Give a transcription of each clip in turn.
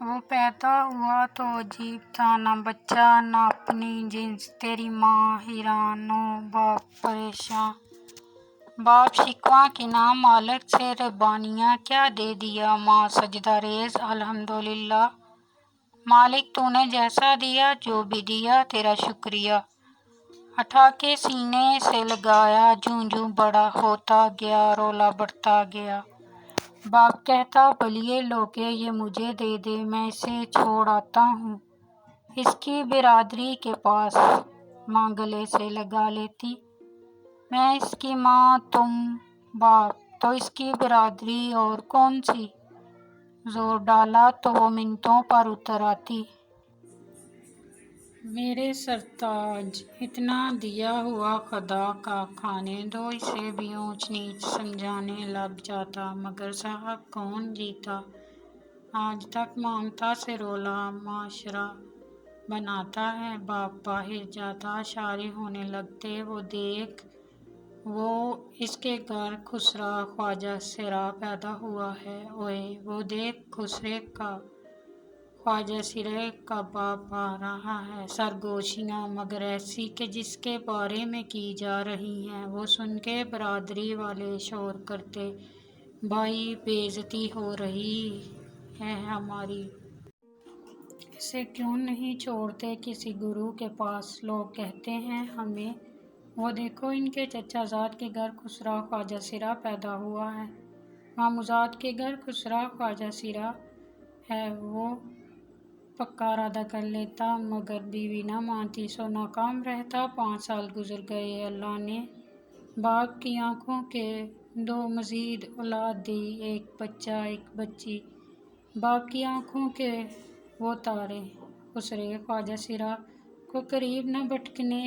وہ پیدا ہوا تو عجیب تھا، نہ بچہ نہ اپنی جنس، تیری ماں حیران و باپ پریشاں، باپ شکوہ کہ نہ مالک سے ربانیہ کیا دے دیا، ماں سجدہ ریز الحمدللہ، مالک تو نے جیسا دیا جو بھی دیا تیرا شکریہ، اٹھا کے سینے سے لگایا، جوں جوں بڑا ہوتا گیا رولا بڑھتا گیا، باپ کہتا بلیے لوگے یہ مجھے دے دے میں اسے چھوڑ آتا ہوں اس کی برادری کے پاس، ماں گلے سے لگا لیتی، میں اس کی ماں تم باپ تو اس کی برادری اور کون سی، زور ڈالا تو وہ منتوں پر اتر آتی، میرے سرتاج اتنا دیا ہوا خدا کا کھانے دو، اسے بھی اونچ نیچ سمجھانے لگ جاتا، مگر صاحب کون جیتا، آج تک ممتا سے رولا معاشرہ بناتا ہے، باپ باہر جاتا اشارے ہونے لگتے، وہ دیکھ وہ اس کے گھر خسرا خواجہ سرا پیدا ہوا ہے، اوئے وہ دیکھ خسرے کا خواجہ سرے کا باپ آ رہا ہے، سرگوشیاں مگر ایسی کہ جس کے بارے میں کی جا رہی ہیں، وہ سن کے برادری والے شور کرتے، بھائی بے عزتی ہو رہی ہے ہماری، اسے کیوں نہیں چھوڑتے کسی گرو کے پاس، لوگ کہتے ہیں ہمیں وہ دیکھو ان کے چچا زاد کے گھر خسرا خواجہ سرا پیدا ہوا ہے، ماموزاد کے گھر خسرا خواجہ سرا ہے، وہ پکا ارادہ کر لیتا، مگر بیوی نہ مانتی سو ناکام رہتا، 5 سال گزر گئے، اللہ نے باپ کی آنکھوں کے 2 مزید اولاد دی، ایک بچہ ایک بچی، باپ کی آنکھوں کے وہ تارے، خسرے خواجہ سرا کو قریب نہ بھٹکنے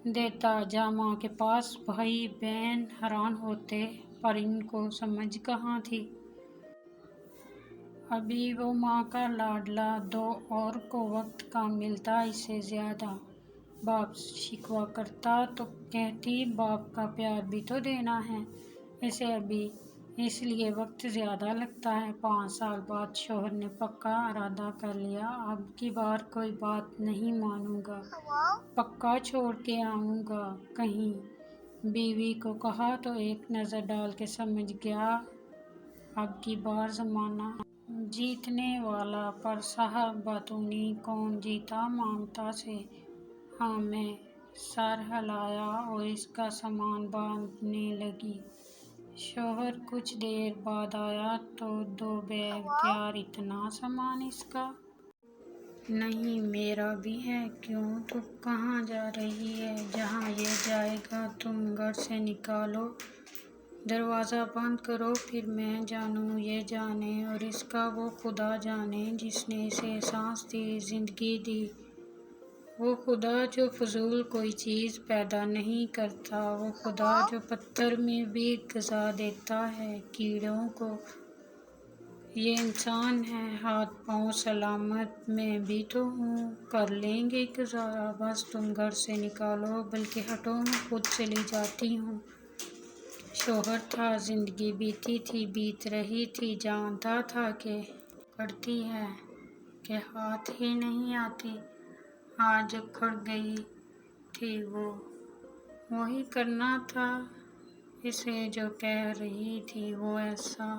دیتا، جا ماں کے پاس بھائی بہن حیران ہوتے، پر ان کو سمجھ کہاں تھی، ابھی وہ ماں کا لاڈلا، 2 اور کو وقت کام ملتا اس سے زیادہ، باپ شکوہ کرتا تو کہتی باپ کا پیار بھی تو دینا ہے اسے ابھی، اس لیے وقت زیادہ لگتا ہے، 5 سال بعد شوہر نے پکا ارادہ کر لیا، اب کی بار کوئی بات نہیں مانوں گا، پکا چھوڑ کے آؤں گا کہیں، بیوی کو کہا تو ایک نظر ڈال کے سمجھ گیا اب کی بار زمانہ جیتنے والا، پر صاحب باتونی کون جیتا ممتا سے، ہاں میں سر ہلایا اور اس کا سامان باندھنے لگی، شوہر کچھ دیر بعد آیا تو 2 بیگ تیار، اتنا سامان اس کا نہیں میرا بھی ہے، کیوں تو کہاں جا رہی ہے، جہاں یہ جائے گا تم گھر سے نکالو، دروازہ بند کرو، پھر میں جانوں یہ جانے اور اس کا وہ خدا جانے جس نے اسے سانس دی زندگی دی، وہ خدا جو فضول کوئی چیز پیدا نہیں کرتا، وہ خدا جو پتھر میں بھی غذا دیتا ہے کیڑوں کو، یہ انسان ہے ہاتھ پاؤں سلامت، میں بھی تو ہوں، کر لیں گے گزارا، بس تم گھر سے نکالو، بلکہ ہٹو میں خود چلی جاتی ہوں، شوہر تھا زندگی بیتی تھی بیت رہی تھی، جانتا تھا کہ اکھڑتی ہے کہ ہاتھ ہی نہیں آتی، آج اکھڑ گئی تھی وہ، وہی کرنا تھا اسے جو کہہ رہی تھی، وہ ایسا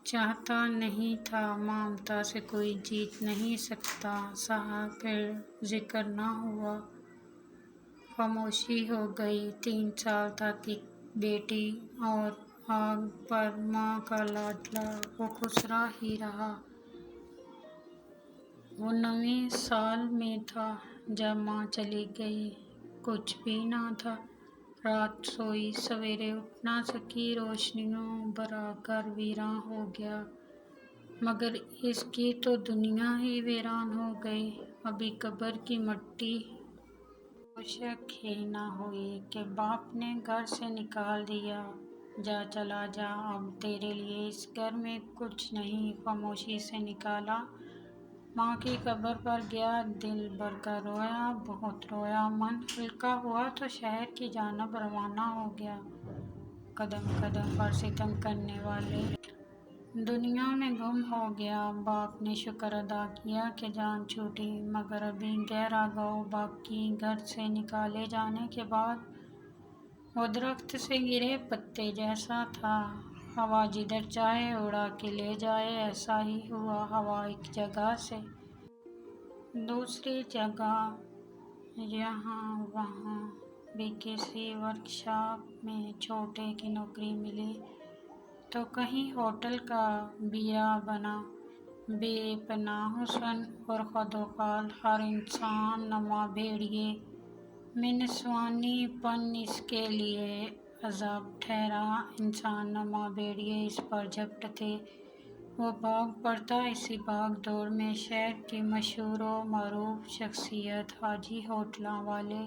چاہتا نہیں تھا، ممتا سے کوئی جیت نہیں سکتا، سہا پھر ذکر نہ ہوا، خاموشی ہو گئی، 3 سال تک ایک بیٹی اور آگ پر ماں کا لاڈلا وہ خسرا ہی رہا، وہ 9ویں سال میں تھا جب ماں چلی گئی، کچھ بھی نہ تھا، رات سوئی سویرے اٹھ نہ سکی، روشنیوں بھرا گھر ویراں ہو گیا، مگر اس کی تو دنیا ہی ویران ہو گئی، ابھی قبر کی مٹی خشک ہی نہ ہوئی کہ باپ نے گھر سے نکال دیا، جا چلا جا، اب تیرے لیے اس گھر میں کچھ نہیں، خاموشی سے نکالا، ماں کی قبر پر گیا، دل بھر کر رویا، بہت رویا، من ہلکا ہوا تو شہر کی جانب روانہ ہو گیا، قدم قدم پر ستم کرنے والے دنیا میں گم ہو گیا۔ باپ نے شکر ادا کیا کہ جان چھوٹی، مگر ابھی گہرا گاؤں باپ کی گھر سے نکالے جانے کے بعد وہ درخت سے گرے پتے جیسا تھا۔ ہوا جدھر چاہے اڑا کے لے جائے، ایسا ہی ہوا۔ ہوا ایک جگہ سے دوسری جگہ، یہاں وہاں بھی کسی ورکشاپ میں چھوٹے کی نوکری ملی تو کہیں ہوٹل کا بیڑا بنا۔ بے پناہ حسن اور خدوخال، ہر انسان نما بھیڑیے میں نسوانی پن اس کے لیے عذاب ٹھہرا۔ انسان نما بھیڑیے اس پر جھپٹ تھے۔ وہ بھاگ پڑتا اسی بھاگ دوڑ میں شہر کی مشہور و معروف شخصیت حاجی ہوٹلاں والے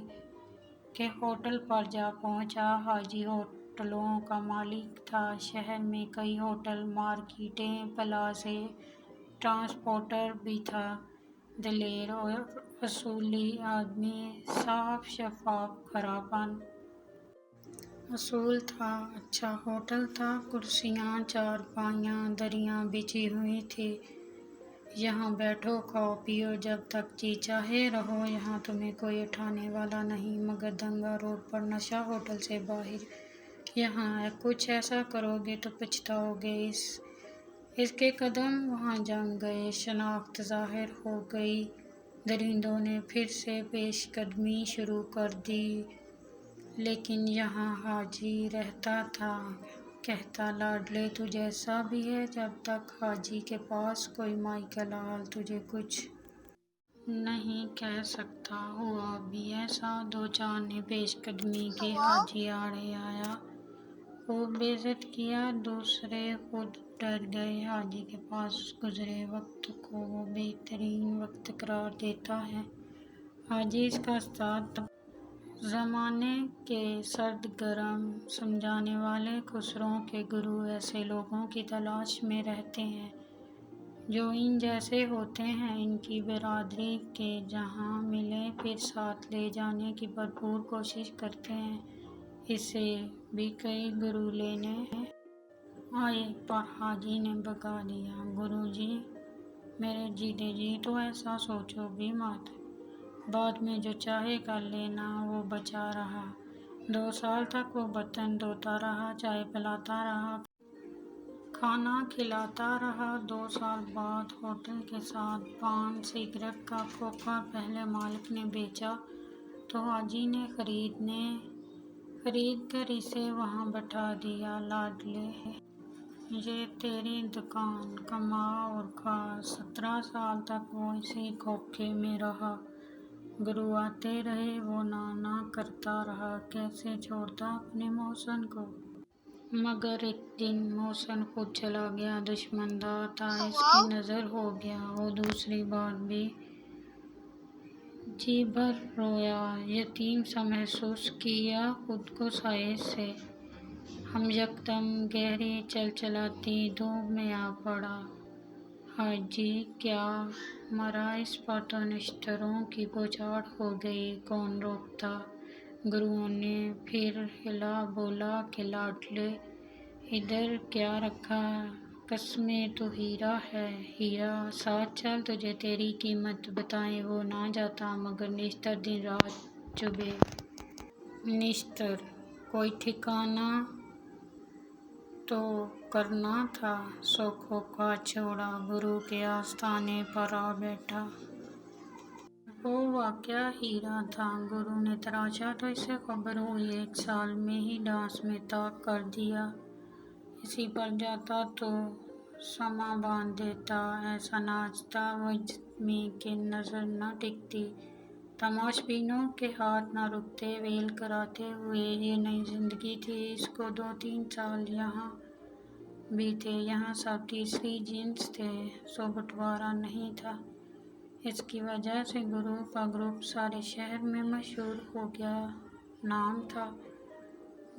کے ہوٹل پر جا پہنچا۔ حاجی ہوٹلوں کا مالک تھا۔ شہر میں کئی ہوٹل، مارکیٹیں، پلازے، ٹرانسپورٹر بھی تھا۔ دلیر اور اصولی آدمی، صاف شفاف، کھرا پن اصول تھا۔ اچھا ہوٹل تھا۔ کرسیاں، چارپائیاں، دریاں بچھی ہوئی تھیں۔ یہاں بیٹھو، کھاؤ پیو، جب تک جی چاہے رہو۔ یہاں تمہیں کوئی اٹھانے والا نہیں۔ مگر دنگا روڈ پر نشہ ہوٹل سے باہر۔ یہاں کچھ ایسا کرو گے تو پچھتاؤ گے۔ اس کے قدم وہاں جم گئے۔ شناخت ظاہر ہو گئی۔ درندوں نے پھر سے پیش قدمی شروع کر دی۔ لیکن یہاں حاجی رہتا تھا، کہتا لاڈلے تو جیسا بھی ہے، جب تک حاجی کے پاس کوئی مائی کا لال تجھے کچھ نہیں کہہ سکتا۔ ہوا بھی ایسا۔ دو چار نے پیش قدمی کی، حاجی آڑے آیا، خوب بےعزت کیا۔ دوسرے خود ڈر گئے۔ حاجی کے پاس گزرے وقت کو وہ بہترین وقت قرار دیتا ہے۔ حاجی اس کا استاد تھا۔ زمانے کے سرد گرم سمجھانے والے خسرووں کے گرو ایسے لوگوں کی تلاش میں رہتے ہیں جو ان جیسے ہوتے ہیں، ان کی برادری کے جہاں ملیں پھر ساتھ لے جانے کی بھرپور کوشش کرتے ہیں۔ اسے بھی کئی گرو لینے آئے پر حاجی نے بھگا دیا۔ گرو جی میرے جیتے جی تو ایسا سوچو بھی مت، بعد میں جو چاہے کر لینا۔ وہ بچا رہا۔ 2 سال تک وہ برتن دھوتا رہا، چائے پلاتا رہا، کھانا کھلاتا رہا۔ 2 سال بعد ہوٹل کے ساتھ پان سگریٹ کا کھوکھا پہلے مالک نے بیچا تو حاجی نے خرید کر اسے وہاں بٹھا دیا۔ لاڈلے یہ تیری دکان، کما اور کھا۔ 17 سال تک وہ اسی کھوکھے میں رہا۔ گرو آتے رہے، وہ نہ کرتا رہا، کیسے چھوڑتا اپنے محسن کو۔ مگر ایک دن محسن خود چلا گیا۔ دشمن تھا، اس کی نظر ہو گیا۔ وہ دوسری بار بھی جی بھر رویا، یتیم سا محسوس کیا خود کو سائے سے۔ ہم یکدم گہری چلچلاتی دھوپ میں آ پڑا۔ حاجی کیا مرا، اس پر تو نشتروں کی بوچھاڑ ہو گئی، کون روکتا۔ گروؤں نے پھر ہلا بولا کہ لاڈلے ادھر کیا رکھا، قسمیں تو ہیرا ہے۔ ہیرا، ساتھ چل، تجھے تیری قیمت بتائیں۔ وہ نہ جاتا مگر نشتر دن رات چبھے۔ نشتر کوئی ٹھکانہ تو کرنا تھا۔ سو کھوکھا چھوڑا، گرو کے آستانے پر آ بیٹھا۔ وہ واقعہ ہیرا تھا۔ گرو نے تراشا تو اسے خبر ہوئی۔ 1 سال میں ہی ڈانس میں طاق کر دیا۔ اسی پر جاتا تو سما باندھ دیتا، ایسا ناچتا وجد میں کہ نظر نہ ٹکتی، تماش بینوں کے ہاتھ نہ رکتے۔ ویل کراتے ہوئے یہ نئی زندگی تھی۔ اس کو 2-3 سال یہاں بیتے۔ یہاں سب تیسری جنس تھے، سو بٹوارا نہیں تھا۔ اس کی وجہ سے گرو کا گروپ سارے شہر میں مشہور ہو گیا۔ نام تھا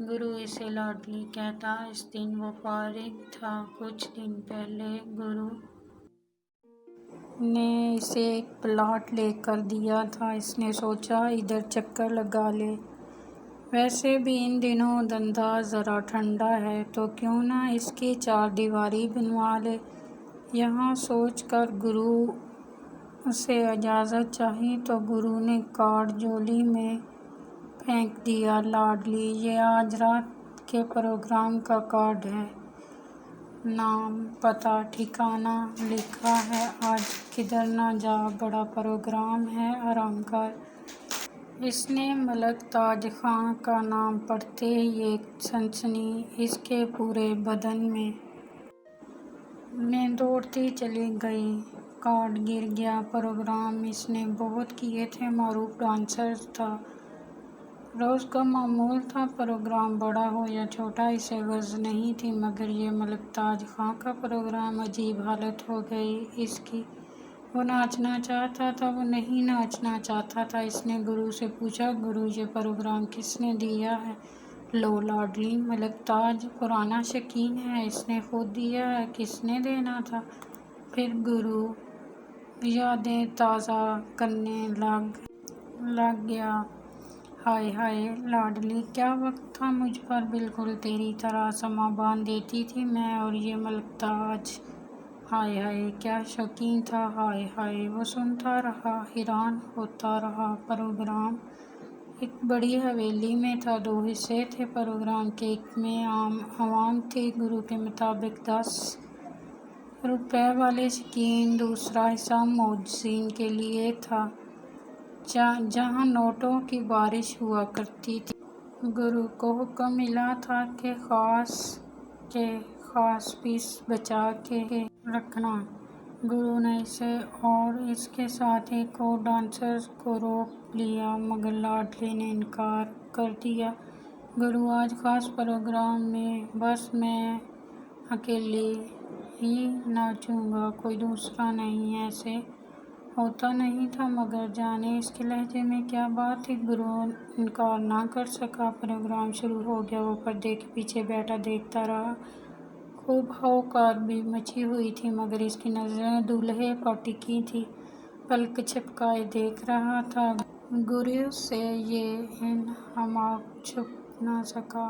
گرو، اسے لاڈلی کہتا۔ اس دن وہ فارغ تھا۔ کچھ دن پہلے گرو نے اسے ایک پلاٹ لے کر دیا تھا۔ اس نے سوچا ادھر چکر لگا لے۔ ویسے بھی ان دنوں دھندا ذرا ٹھنڈا ہے تو کیوں نہ اس کی 4 دیواری بنوا لے۔ یہاں سوچ کر گرو سے اجازت چاہی تو گرو نے کارڈ جولی میں پھینک دیا۔ لاڈلی، یہ آج رات کے پروگرام کا کارڈ ہے۔ نام، پتہ، ٹھکانہ لکھا ہے۔ آج کدھر نہ جا، بڑا پروگرام ہے، آرام کر۔ اس نے ملک تاج خاں کا نام پڑھتے ہی ایک سنسنی اس کے پورے بدن میں دوڑتی چلی گئی۔ کارڈ گر گیا۔ پروگرام اس نے بہت کیے تھے، معروف ڈانسر تھا، روز کا معمول تھا۔ پروگرام بڑا ہو یا چھوٹا اسے غرض نہیں تھی، مگر یہ ملک تاج خاں کا پروگرام عجیب حالت ہو گئی اس کی۔ وہ ناچنا چاہتا تھا، وہ نہیں ناچنا چاہتا تھا۔ اس نے گرو سے پوچھا، گرو یہ پروگرام کس نے دیا ہے؟ لو لاڈلی، ملک تاج پرانا شوقین ہے، اس نے خود دیا ہے، کس نے دینا تھا؟ پھر گرو یادیں تازہ کرنے لگ گیا۔ ہائے ہائے لاڈلی، کیا وقت تھا، مجھ پر بالکل تیری طرح سما باندھ دیتی تھی میں اور یہ ملک تاج۔ ہائے ہائے، کیا شوقین تھا، ہائے ہائے۔ وہ سنتا رہا، حیران ہوتا رہا۔ پروگرام ایک بڑی حویلی میں تھا، 2 حصے تھے پروگرام کے۔ ایک میں عام عوام تھی، گرو کے مطابق 10 روپے والے شوقین۔ دوسرا حصہ معززین کے لیے تھا، جہاں نوٹوں کی بارش ہوا کرتی تھی۔ گرو کو حکم ملا تھا کہ خاص پیس بچا کے رکھنا۔ گرو نے اسے اور اس کے ساتھ ایک اور ڈانسر کو روک لیا، مگر لاڈلی نے انکار کر دیا۔ گرو، آج خاص پروگرام میں بس میں اکیلی ہی ناچوں گا، کوئی دوسرا نہیں۔ ایسے ہوتا نہیں تھا، مگر جانے اس کے لہجے میں کیا بات تھی، گرو انکار نہ کر سکا۔ پروگرام شروع ہو گیا۔ وہ پردے کے پیچھے بیٹھا دیکھتا رہا۔ خوب ہوکار بھی مچی ہوئی تھی، مگر اس کی نظریں دولہے پر ٹکی تھیں۔ پلک جھپکائے دیکھ رہا تھا۔ گرو سے یہ انہماک چھپ نہ سکا۔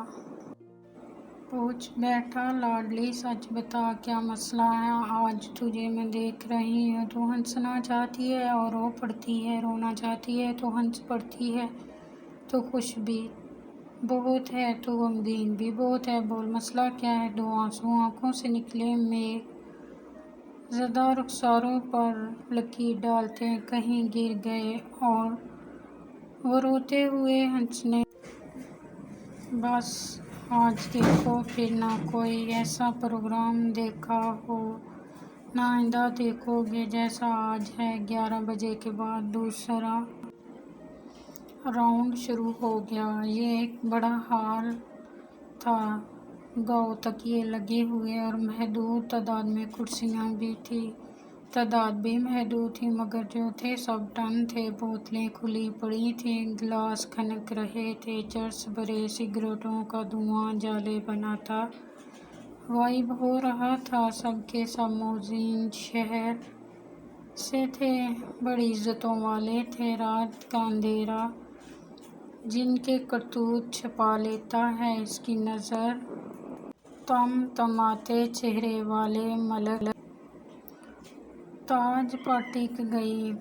پوچھ بیٹھا، لاڈلی سچ بتا، کیا مسئلہ ہے؟ آج تجھے میں دیکھ رہی ہوں، تو ہنسنا چاہتی ہے اور رو پڑتی ہے، رونا چاہتی ہے تو ہنس پڑتی ہے۔ تو خوش بھی بہت ہے تو غمگین بھی بہت ہے، بول مسئلہ کیا ہے؟ 2 آنسو آنکھوں سے نکلے۔ میغ زدہ رخساروں پر لکیر ڈالتے کہیں گر گئے اور وہ روتے ہوئے ہنسنے لگا۔ بس آج دیکھو، پھر نہ کوئی ایسا پروگرام دیکھا ہو، نہ آئندہ دیکھو گے جیسا آج ہے۔ 11 بجے کے بعد دوسرا راؤنڈ شروع ہو گیا۔ یہ ایک بڑا ہال تھا، گو تکیے لگے ہوئے اور محدود تعداد میں کرسیاں بھی تھیں۔ تعداد بھی محدود تھی، مگر جو تھے سب ٹن تھے۔ بوتلیں کھلی پڑی تھیں، گلاس کھنک رہے تھے، چرس بھرے سگریٹوں کا دھواں جالے بنا تھا، غائب ہو رہا تھا۔ سب کے سب معززین شہر سے تھے، بڑی عزتوں والے تھے۔ رات کا اندھیرا جن کے کرتوت چھپا لیتا ہے، اس کی نظر تمتماتے چہرے والے ملک تاج پر ٹک گئی۔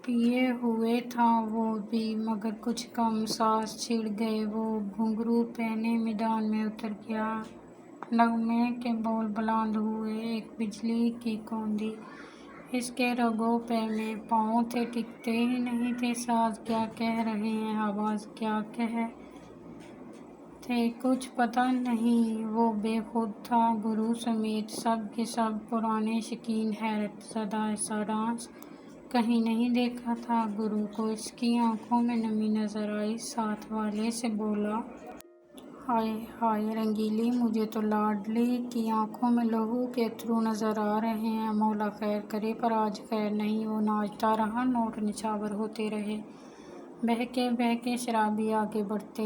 پیے ہوئے تھا وہ بھی، مگر کچھ کم ساز چھڑ گئے۔ وہ گھنگرو پہنے میدان میں اتر گیا۔ نغمے کے بول بلند ہوئے، ایک بجلی کی کوندی اس کے رگوں پہ میں پاؤں تھے، ٹکتے ہی نہیں تھے۔ ساز کیا کہہ رہے ہیں، آواز کیا کہہ تھے، کچھ پتہ نہیں۔ وہ بے خود تھا۔ گرو سمیت سب کے سب پرانے شوقین۔ حیرت زدہ، ایسا ڈانس کہیں نہیں دیکھا تھا۔ گرو کو اس کی آنکھوں میں نمی نظر آئی، ساتھ والے سے بولا، ہائے ہائے رنگیلی، مجھے تو لاڈلی کی آنکھوں میں لہو کے اترو نظر آ رہے ہیں، مولا خیر کرے، پر آج خیر نہیں۔ وہ ناچتا رہا، نوٹ نچھاور ہوتے رہے۔ بہکے بہکے شرابی آگے بڑھتے،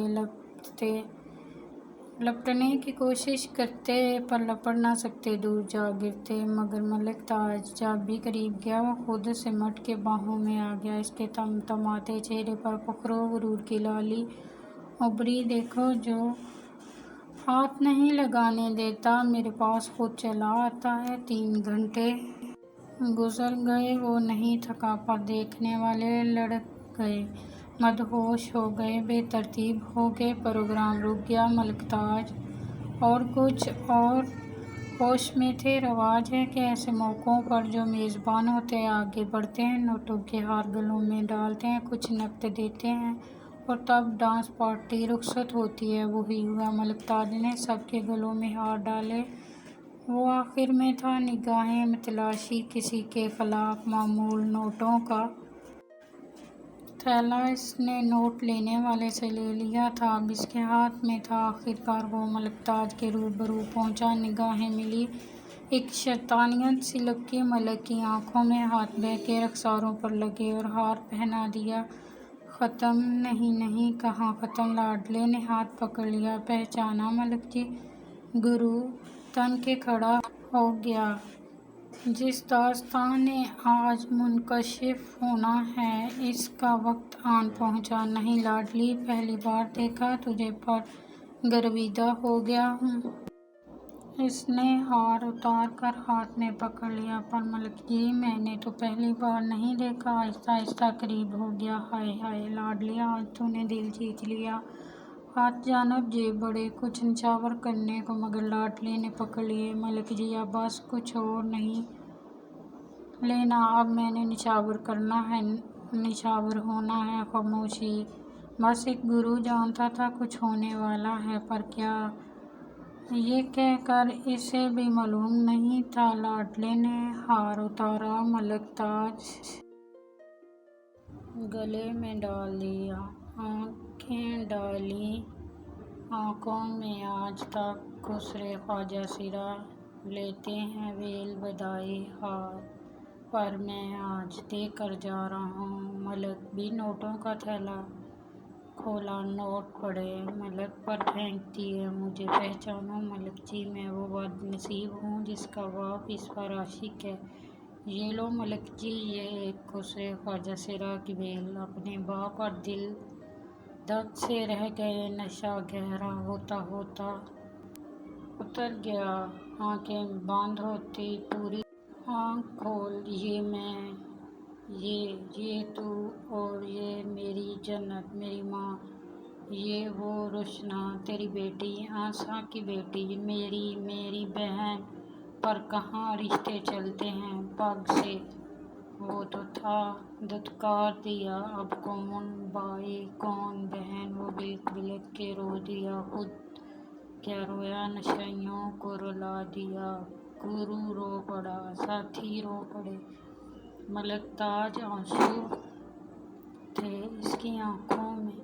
لپٹنے کی کوشش کرتے، پر لپٹ نہ سکتے، دور جا گرتے۔ مگر ملک تاج جب بھی قریب گیا، وہ خود سمٹ کے باہوں میں آ گیا۔ اس کے تمتماتے چہرے پر فخر و غرور کی لالی ابری دیکھو جو ہاتھ نہیں لگانے دیتا، میرے پاس خود چلا آتا ہے۔ 3 گھنٹے گزر گئے، وہ نہیں تھکا، پر دیکھنے والے لڑک گئے، مدہوش ہو گئے، بے ترتیب ہو گئے۔ پروگرام رک گیا۔ ملک تاج اور کچھ اور ہوش میں تھے۔ رواج ہے کہ ایسے موقعوں پر جو میزبان ہوتے ہیں آگے بڑھتے ہیں، نوٹوں کے ہار گلوں میں ڈالتے ہیں، کچھ نقد دیتے ہیں اور تب ڈانس پارٹی رخصت ہوتی ہے۔ وہی ہوا۔ ملک تاج نے سب کے گلوں میں ہار ڈالے۔ وہ آخر میں تھا۔ نگاہیں متلاشی کسی کے خلاف معمول نوٹوں کا تھیلا اس نے نوٹ لینے والے سے لے لیا تھا، اب اس کے ہاتھ میں تھا۔ آخرکار وہ ملک تاج کے روبرو پہنچا۔ نگاہیں ملی، ایک شیطانیت سی لپکی ملک کی آنکھوں میں۔ ہاتھ بہکے، رخساروں پر لگے اور ہار پہنا دیا۔ ختم؟ نہیں کہاں ختم؟ لاڈلے نے ہاتھ پکڑ لیا۔ پہچانا ملک جی؟ گرو تن کے کھڑا ہو گیا۔ جس داستاں نے آج منکشف ہونا ہے، اس کا وقت آن پہنچا۔ نہیں لاڈلی، پہلی بار دیکھا تجھے پر گرویدہ ہو گیا ہوں۔ اس نے ہار اتار کر ہاتھ میں پکڑ لیا۔ پر ملک جی، میں نے تو پہلی بار نہیں دیکھا۔ آہستہ آہستہ قریب ہو گیا۔ ہائے ہائے لاڈلی، آج تو نے دل جیت لیا۔ ہاتھ جانب جیب بڑھے کچھ نچھاور کرنے کو، مگر لاڈلے نے پکڑ لیے۔ ملک جی اب بس، کچھ اور نہیں لینا۔ اب میں نے نچھاور کرنا ہے، نچھاور ہونا ہے۔ خاموشی۔ بس ایک گرو جانتا تھا کچھ ہونے والا ہے، پر کیا؟ یہ کہہ کر اسے بھی معلوم نہیں تھا۔ لاڈلے نے ہار اتارا، ملک تاج گلے میں ڈال دیا، آنکھیں ڈالیں۔ آنکھوں میں آج تک خسرے خواجہ سرا لیتے ہیں ویل بدائے ہار، پر میں آج دے کر جا رہا ہوں۔ ملک بھی نوٹوں کا تھیلا کھولا، نوٹ پڑے، ملک پر پھینک دیے۔ مجھے پہچانو ملک جی، میں وہ بد نصیب ہوں جس کا باپ اس پر عاشق ہے۔ یہ لو ملک جی، یہ ایک خسرے خواجہ سرا کی ویل۔ اپنے باپ پر دل دھک سے رہ گئے۔ نشہ گہرا ہوتا ہوتا اتر گیا۔ آنکھیں بند ہوتی، پوری آنکھ کھول۔ یہ میں، یہ تو، اور یہ میری جنت، میری ماں، یہ وہ رشنا تیری بیٹی، آسا کی بیٹی، میری بہن۔ پر کہاں رشتے چلتے ہیں پگ سے؟ وہ تو تھا، دھتکار دیا، اب کون بھائی کون بہن؟ وہ بلک بلک کے رو دیا۔ خود کیا رویا، نشائیوں کو رلا دیا۔ گرو رو پڑا، ساتھی رو پڑے۔ ملک تاج آنسو تھے اس کی آنکھوں میں۔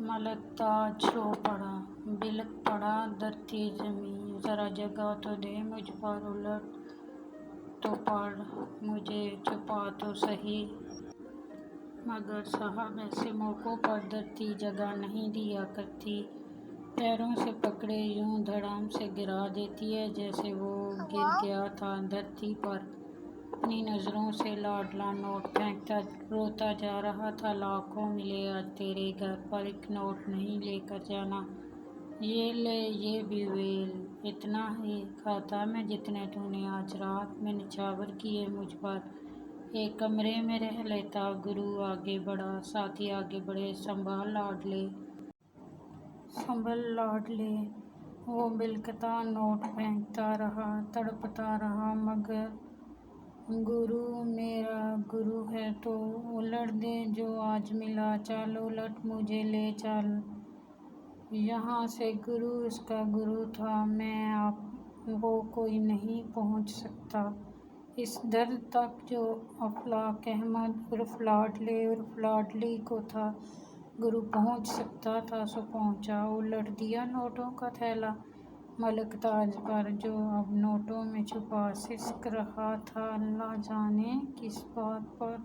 ملک تاج رو پڑا، بلک پڑا۔ دھرتی زمیں، ذرا جگہ تو دے مجھ پر، الٹ تو پڑ، مجھے چھپا تو سہی۔ مگر صاحب، ایسے موقعوں پر دھرتی جگہ نہیں دیا کرتی، پیروں سے پکڑے یوں دھڑام سے گرا دیتی ہے، جیسے وہ گر گیا تھا دھرتی پر۔ اپنی نظروں سے لاڈلا نوٹ پھینکتا روتا جا رہا تھا۔ لاکھوں ملے آج تیرے گھر، پر ایک نوٹ نہیں لے کر جانا۔ یہ لے، یہ بھی ویل، اتنا ہی کھاتا میں جتنے تو نے آج رات میں نچھاور کیے مجھ پر۔ ایک کمرے میں رہ لیتا۔ گرو آگے بڑھا، ساتھی آگے بڑھے۔ سنبھل لاڈلے، سنبھل لاڈلے۔ وہ بلکتا نوٹ پھینکتا رہا، تڑپتا رہا۔ مگر گرو میرا گرو ہے تو الٹ دے جو آج ملا۔ چل الٹ، مجھے لے چل یہاں سے۔ گرو اس کا گرو تھا، میں اب وہ کوئی نہیں پہنچ سکتا اس در تک جو افلاک احمد عرف لاڈلے عرف لاڈلی کو تھا۔ گرو پہنچ سکتا تھا سو پہنچا، الٹ دیا نوٹوں کا تھیلا ملک تاج پر، جو اب نوٹوں میں چھپا سسک رہا تھا۔ اللہ جانے کس بات پر۔